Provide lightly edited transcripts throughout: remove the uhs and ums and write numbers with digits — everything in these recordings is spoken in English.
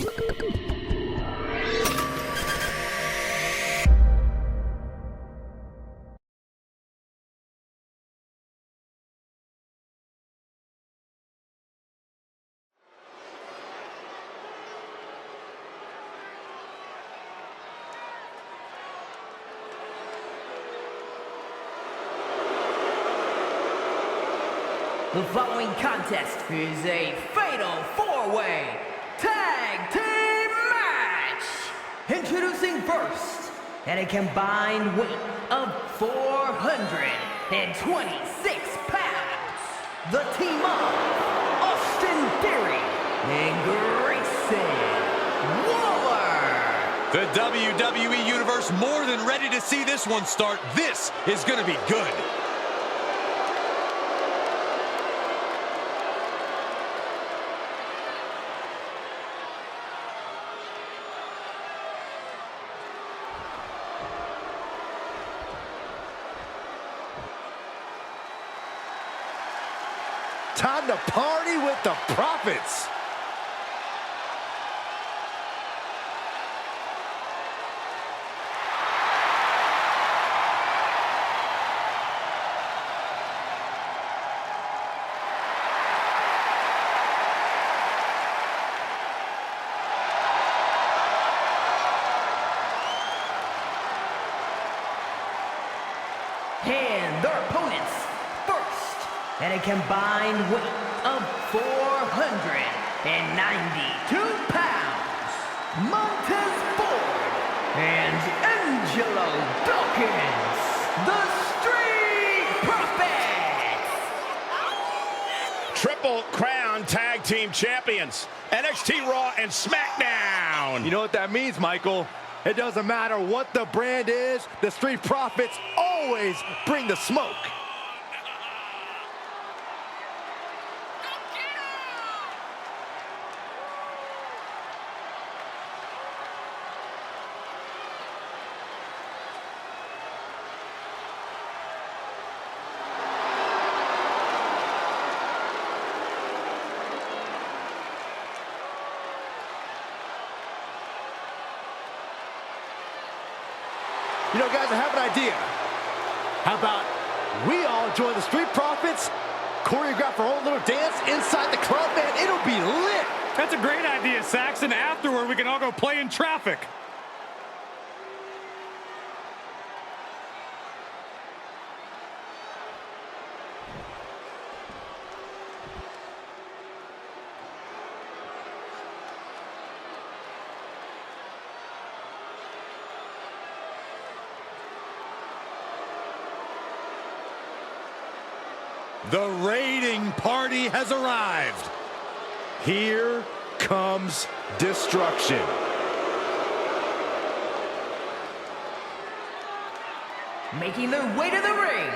The following contest is a fatal four-way tag team match. Introducing first, at a combined weight of 426 pounds, the team of Austin Theory and Grayson Waller. The WWE Universe more than ready to see this one start. This is going to be good. Time to party with the Profits. And their opponents, first, at a combined weight of 492 pounds, Montez and Angelo Dawkins, the Street Profits! Triple Crown Tag Team Champions, NXT Raw and Smackdown. You know what that means, Michael? It doesn't matter what the brand is, the Street Profits always bring the smoke. You know, guys, I have an idea. How about we all join the Street Profits, choreograph our own little dance inside the club, man? It'll be lit. That's a great idea, Saxon. Afterward, we can all go play in traffic. The raiding party has arrived. Here comes destruction. Making their way to the ring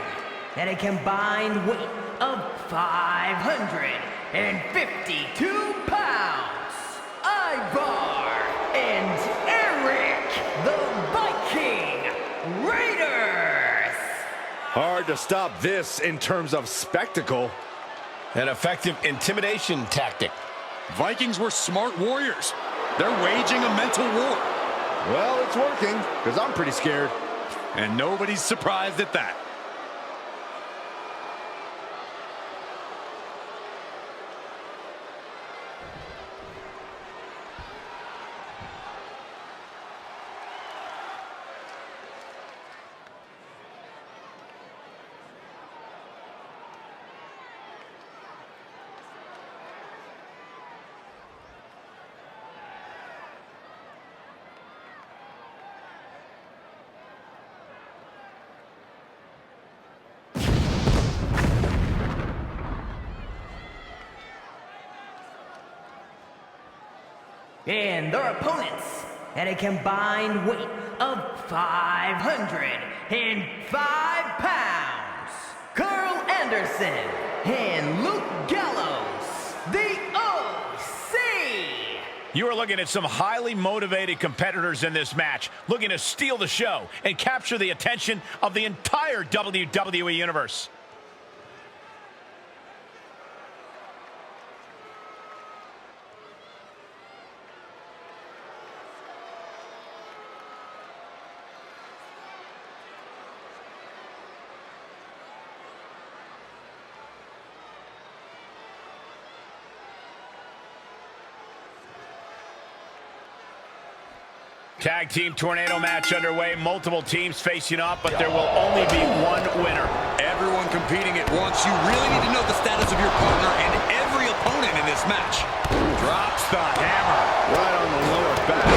at a combined weight of 552 pounds, Ivar and Erik, the Viking Raiders. Hard to stop this in terms of spectacle. An effective intimidation tactic. Vikings were smart warriors. They're waging a mental war. Well, it's working, because I'm pretty scared. And nobody's surprised at that. And their opponents, at a combined weight of 505 pounds, Karl Anderson and Luke Gallows, the OC. You are looking at some highly motivated competitors in this match, looking to steal the show and capture the attention of the entire WWE Universe. Tag team tornado match underway. Multiple teams facing off, but there will only be one winner. Everyone competing at once. You really need to know the status of your partner and every opponent in this match. Drops the hammer. Right on the lower back.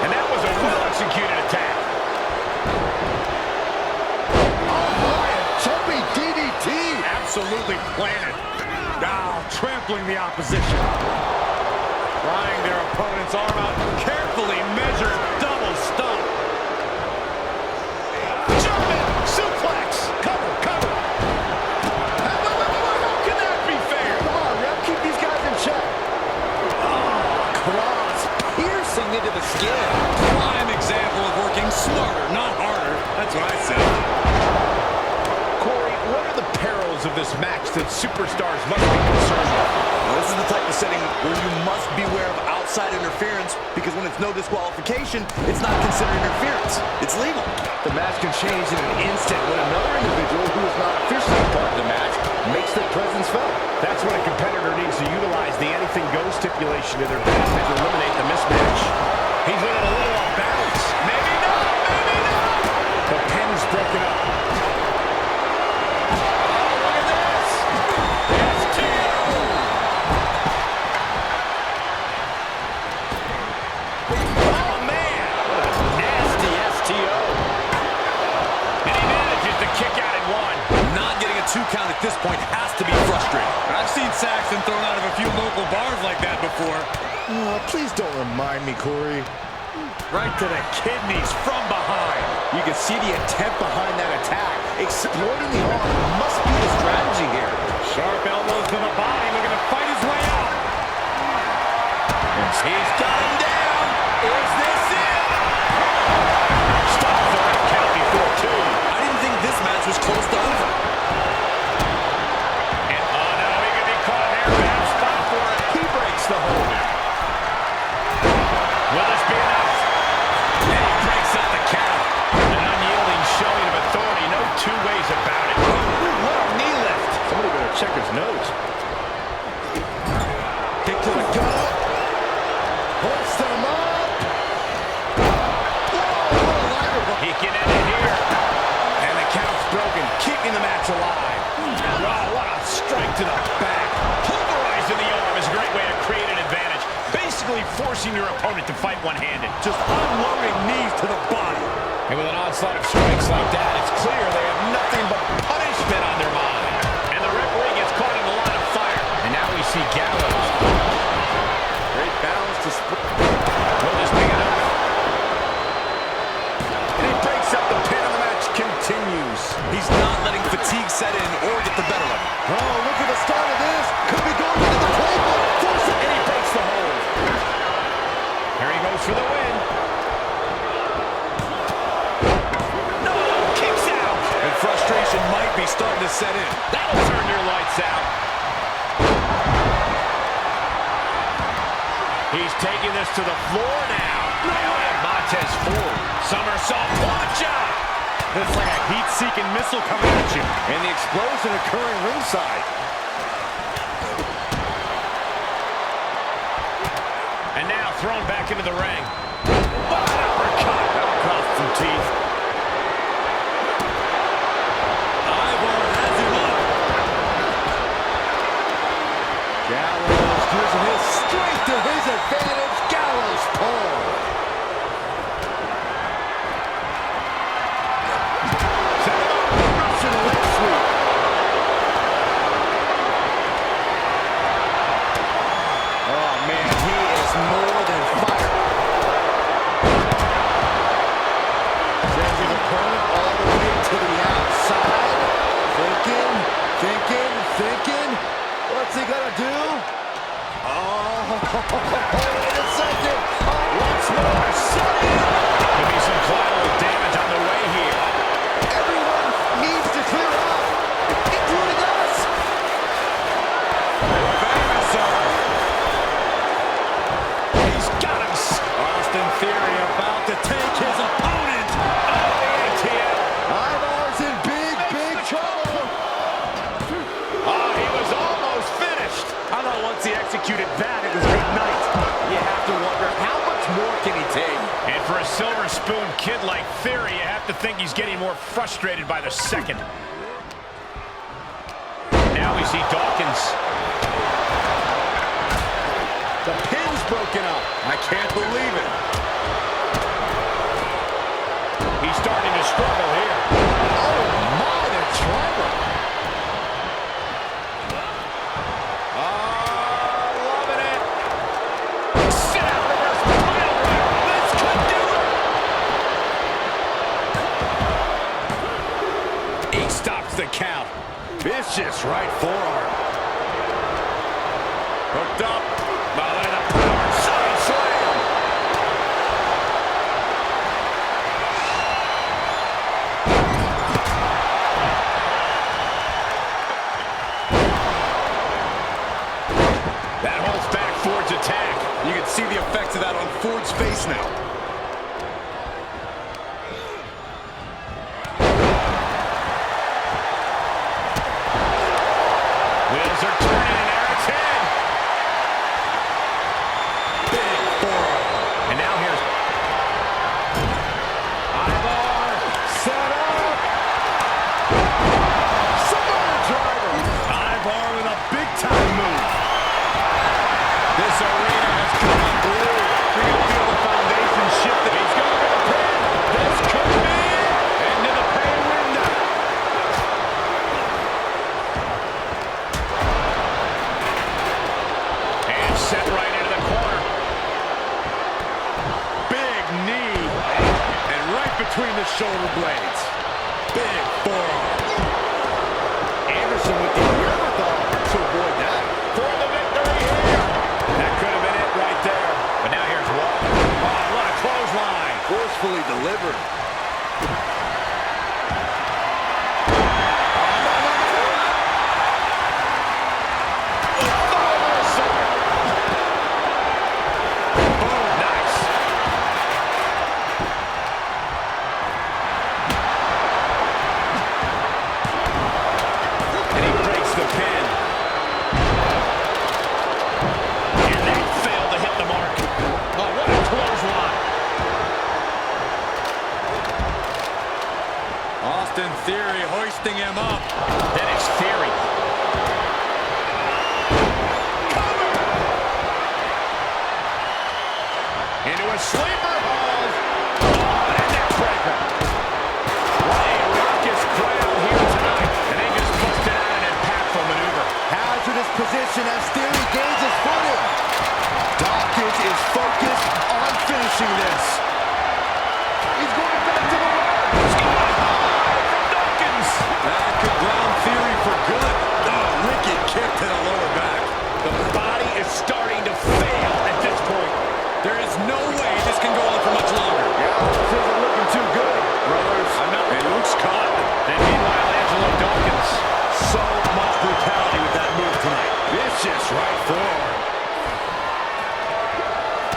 And that was a well-executed attack. Oh, my, a jumping DDT. Absolutely planted. Now trampling the opposition. Prying their opponent's arm out. Carefully measured double stomp. German suplex. Cover, cover. How can that be fair? Come on, ref, keep these guys in check. Oh, claws piercing into the skin. Prime example of working smarter, not harder. That's what I said. Corey, what are the perils of this match that superstars must be concerned with? Well, this is the type of setting where you must beware of outside interference, because when it's no disqualification, it's not considered interference. It's legal. The match can change in an instant when another individual who is not officially part of the match makes their presence felt. That's when a competitor needs to utilize the anything goes stipulation to their benefit to eliminate the mismatch. He's looking a little off balance. Maybe not, maybe not. The pin is broken up. Count at this point has to be frustrating. I've seen Saxton thrown out of a few local bars like that before. Please don't remind me, Corey. Right to the kidneys from behind. You can see the intent behind that attack. Exploiting the arm must be the strategy here. Sharp elbows to the body, looking to fight his way out. He's got him down. Is this it? Stop the right count before two. I didn't think this match was close to over. The hold. Will this be enough? And he breaks up the count. An unyielding showing of authority. No two ways about it. What a knee lift. Somebody better check his nose. Kick to the gut. Hoist him up. He can end it here. And the count's broken, keeping the match alive. Wow, what a strike to the back. Pulverizing the arm is a great way to create an advantage. Basically forcing your opponent to fight one-handed. Just unloading knees to the body. And with an onslaught of strikes like that, it's clear they have nothing but punishment on their mind. And the referee gets caught in the line of fire. And now we see Gallows. Great balance to Will this be enough? And he breaks up the pin and the match continues. He's not letting fatigue set in or get the better of him. Oh, look at the start of this. Could be going into the table. Force it, And he breaks the hold. Here he goes for the win. No, kicks out. And frustration might be starting to set in. That'll turn your lights out. He's taking this to the floor now. And Montez forward. Somersault plancha. It's like a heat-seeking missile coming at you. And the explosion occurring ringside. And now thrown back into the ring. Uppercut. That'll cost some teeth. Ivar has him up. Gallows using his strength to his advantage. Gallows pull. Russian leg sweep. Oh, man, he is more than fired. Sends his opponent all the way to the outside. Thinking. What's he gonna do? Oh, wait a second. Once more, second. Could be some collateral damage on the way here. Everyone needs to clear out, including us. He's got him. Austin Theory about to take his opponent. Oh, the ATL. Ivar's in big trouble. Oh, he was almost finished. I thought once he executed that, it was good night. kid like Theory, you have to think he's getting more frustrated by the second. Now we see Dawkins. The pin's broken up. I can't believe it. He's starting to struggle here. Oh, my, the driver. Loving it. Sit out, reverse pile driver. This could do it. He stops the count. Vicious right forearm. Hooked up. By the power side slam. That holds back Ford's attack. You can see the effects of that on Ford's face now. Wheels are turning in Eric's head. Big forearm. And now here's Ivar set up. Samoan driver. Ivar with a big time move. this arena has come unglued. We can feel the foundation shifting. He's going to the pin. This could be it. Into the pay window. And set right into the corner. Big knee. And right between the shoulder blades. Big forearm. Anderson with the wherewithal to avoid that. For the victory here. That could have been it right there. But now here's Wall. Oh, what a clothesline. Forcefully delivered. Nice. And he breaks the pin. And that failed to hit the mark. Oh, what a clothesline. Austin Theory hoisting him up. Then it's Theory. Into a sleeper hold. Oh, and a neck breaker. What a raucous crowd here tonight. And they just busted out an impactful maneuver. Hazardous position as Theory gains his footing. Dawkins is focused on finishing this. He's going back to the ropes. Dawkins. That could ground Theory for good. Oh, wicked kick to the lower back. The body is starting to fail at this point. There is no way this can go on for much longer. This isn't looking too good, brothers. And Luke's caught. And meanwhile, Angelo Dawkins. So much brutality with that move tonight. Vicious right forearm.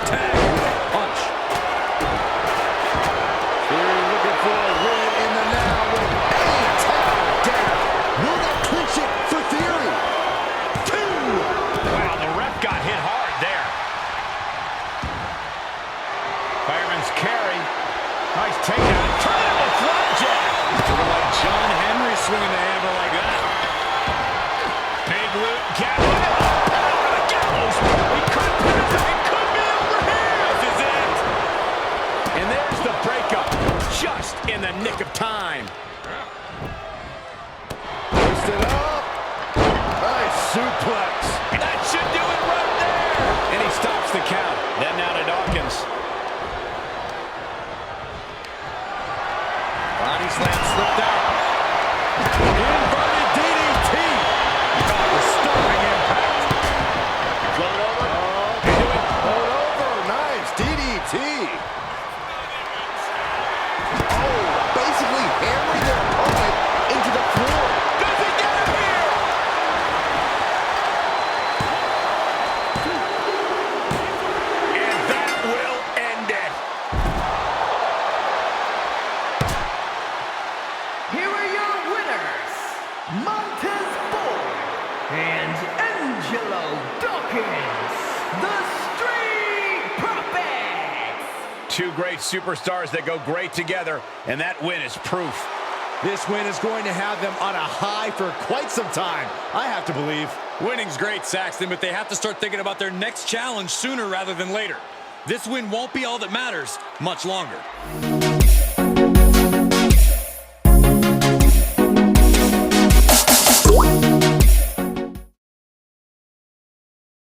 Tag with a punch. Theory looking for a win in the now with a tap down. Will that clinch it for Theory? 2. Wow, the ref got hit hard there. Fireman's carry. Nice takedown. Turn into a flapjack. Sort of like John Henry swinging the hammer like that. Big Luke Gallows. Gallows. He could put it up. He could be over here. This is it. And there's the breakup. Just in the nick of time. Hoist it up. Nice suplex. That should do it right there. And he stops the count. Then now to Dawkins. Body slam slipped out. Inverted DDT. Restoring impact. Float over. Hold over. Nice DDT. Oh, basically hammering their opponent into the floor. Does he get him here? And that will end it. Here are your winners, Montez and Angelo Dawkins, the Street Profits. Two great superstars that go great together, and that win is proof. This win is going to have them on a high for quite some time, I have to believe. Winning's great, Saxton, but they have to start thinking about their next challenge sooner rather than later. This win won't be all that matters much longer.